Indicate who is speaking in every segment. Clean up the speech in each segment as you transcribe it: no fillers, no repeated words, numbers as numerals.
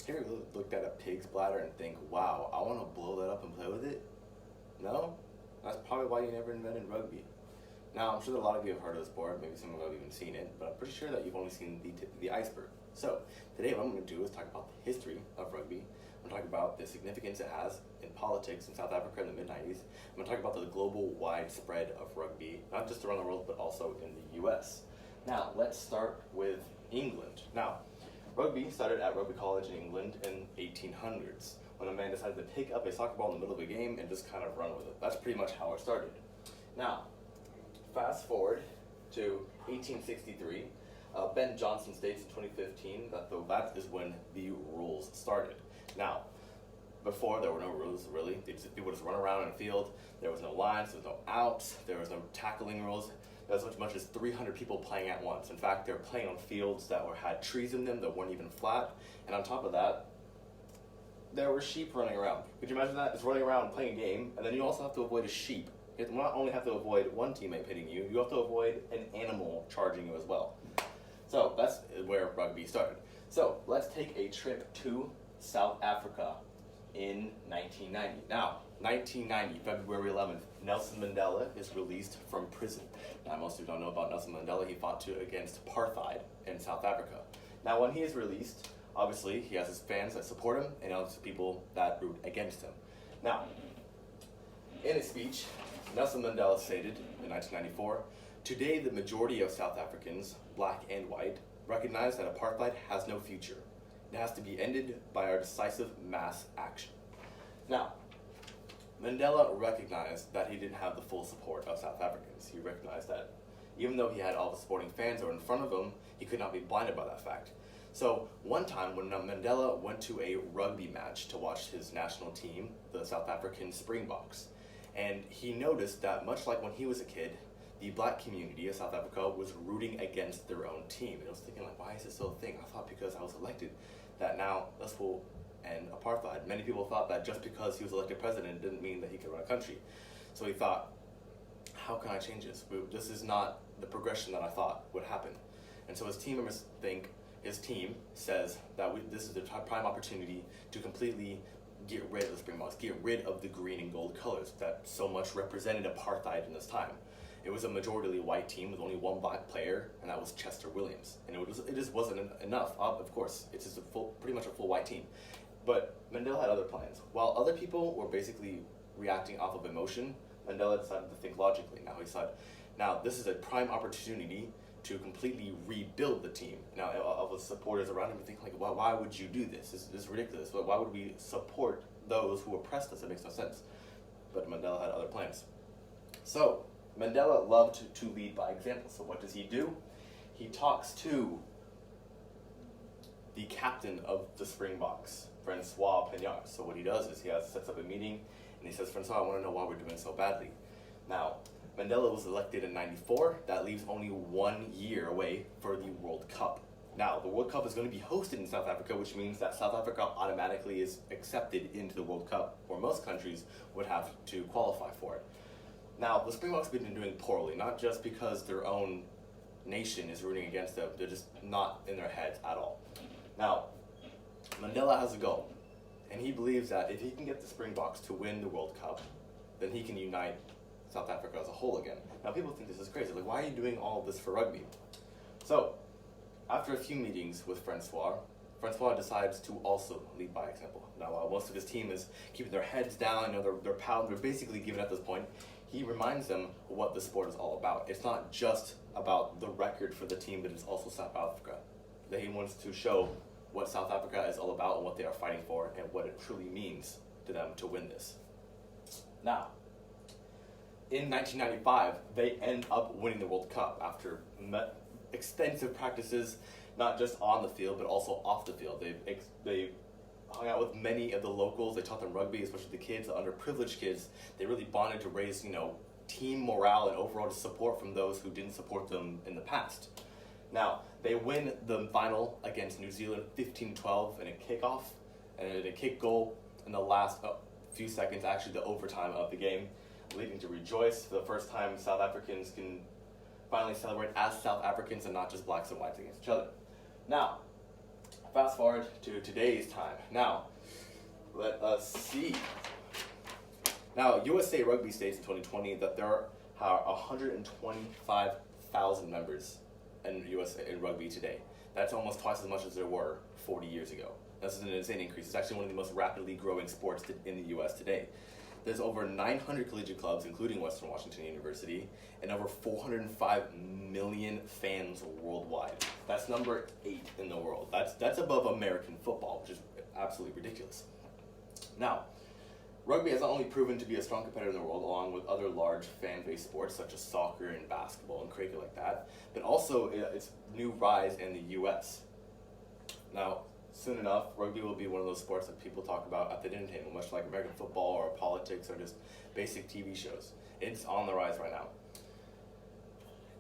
Speaker 1: Have you ever looked at a pig's bladder and think, wow, I want to blow that up and play with it? No? That's probably why you never invented rugby. Now, I'm sure that a lot of you have heard of the sport, maybe some of you have even seen it, but I'm pretty sure that you've only seen the tip of the iceberg. So, today what I'm going to do is talk about the history of rugby. I'm going to talk about the significance it has in politics in South Africa in the mid-90s. I'm going to talk about the global widespread of rugby, not just around the world, but also in the US. Now, let's start with England. Now, rugby started at Rugby College in England in 1800s, when a man decided to pick up a soccer ball in the middle of a game and just kind of run with it. That's pretty much how it started. Now, fast forward to 1863, Ben Johnson states in 2015 that that is when the rules started. Now, before there were no rules really. People would just run around in a field. There was no lines, there was no outs, there was no tackling rules. There was as much as 300 people playing at once. In fact, they were playing on fields that had trees in them that weren't even flat. And on top of that, there were sheep running around. Could you imagine that? It's running around playing a game, and then you also have to avoid a sheep. You not only have to avoid one teammate hitting you, you have to avoid an animal charging you as well. So that's where rugby started. So let's take a trip to South Africa in 1990. Now, 1990, February 11th, Nelson Mandela is released from prison. Now, most of you don't know about Nelson Mandela. He fought against apartheid in South Africa. Now, when he is released, obviously, he has his fans that support him and other people that root against him. Now, in his speech, Nelson Mandela stated in 1994, "Today, the majority of South Africans, black and white, recognize that apartheid has no future. It has to be ended by our decisive mass action." Now, Mandela recognized that he didn't have the full support of South Africans. He recognized that even though he had all the supporting fans that were in front of him, he could not be blinded by that fact. So one time when Mandela went to a rugby match to watch his national team, the South African Springboks, and he noticed that much like when he was a kid, the black community of South Africa was rooting against their own team. And I was thinking, like, why is this still a thing? I thought because I was elected that now this will end apartheid. Many people thought that just because he was elected president didn't mean that he could run a country. So he thought, how can I change this? This is not the progression that I thought would happen. And so his team members think, his team says that this is the prime opportunity to completely get rid of the Springboks, get rid of the green and gold colors that so much represented apartheid in this time. It was a majority white team with only one black player, and that was Chester Williams. And it just wasn't enough. Of course, it's just pretty much a full white team. But Mandela had other plans. While other people were basically reacting off of emotion, Mandela decided to think logically. Now he said, now this is a prime opportunity to completely rebuild the team. Now, all the supporters around him think like, why would you do this? This is ridiculous. Why would we support those who oppressed us? It makes no sense. But Mandela had other plans. So Mandela loved to lead by example. So what does he do? He talks to the captain of the Springboks, Francois Pienaar. So what he does is he sets up a meeting and he says, Francois, I want to know why we're doing so badly. Now, Mandela was elected in 94. That leaves only 1 year away for the World Cup. Now, the World Cup is going to be hosted in South Africa, which means that South Africa automatically is accepted into the World Cup, where most countries would have to qualify for it. Now, the Springboks have been doing poorly, not just because their own nation is rooting against them. They're just not in their heads at all. Now, Mandela has a goal, and he believes that if he can get the Springboks to win the World Cup, then he can unite South Africa as a whole again. Now, people think this is crazy. Like, why are you doing all of this for rugby? So, after a few meetings with Francois decides to also lead by example. Now, while most of his team is keeping their heads down, they're basically giving at this point, he reminds them what the sport is all about. It's not just about the record for the team, but it's also South Africa. That he wants to show what South Africa is all about and what they are fighting for and what it truly means to them to win this. Now, in 1995, they end up winning the World Cup after extensive practices, not just on the field, but also off the field. They hung out with many of the locals. They taught them rugby, especially the kids, the underprivileged kids. They really bonded to raise, team morale and overall support from those who didn't support them in the past. Now, they win the final against New Zealand 15-12 in a kickoff and a kick goal in the last few seconds, actually the overtime of the game, leading to Rejoice. For the first time, South Africans can finally celebrate as South Africans and not just blacks and whites against each other. Now, fast forward to today's time. Now, let us see. Now, USA Rugby states in 2020 that there are 125,000 members in USA in rugby today. That's almost twice as much as there were 40 years ago. This is an insane increase. It's actually one of the most rapidly growing sports in the U.S. today. There's over 900 collegiate clubs, including Western Washington University, and over 405 million fans worldwide. That's number 8 in the world. That's above American football, which is absolutely ridiculous. Now, rugby has not only proven to be a strong competitor in the world, along with other large fan-based sports such as soccer and basketball and cricket like that, but also its new rise in the U.S. Now, soon enough, rugby will be one of those sports that people talk about at the dinner table, much like American football or politics or just basic TV shows. It's on the rise right now.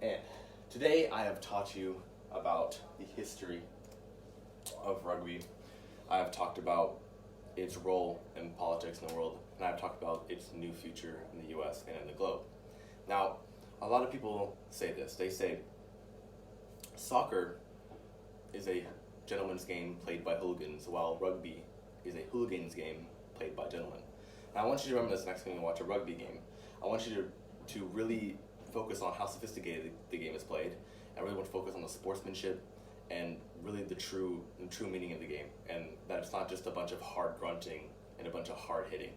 Speaker 1: And today I have taught you about the history of rugby. I have talked about its role in politics in the world, and I've talked about its new future in the U.S. and in the globe. Now, a lot of people say this. They say soccer is a gentleman's game played by hooligans, while rugby is a hooligan's game played by gentlemen. Now, I want you to remember this next time you watch a rugby game. I want you to really focus on how sophisticated the game is played. I really want to focus on the sportsmanship and really the true meaning of the game, and that it's not just a bunch of hard grunting and a bunch of hard hitting.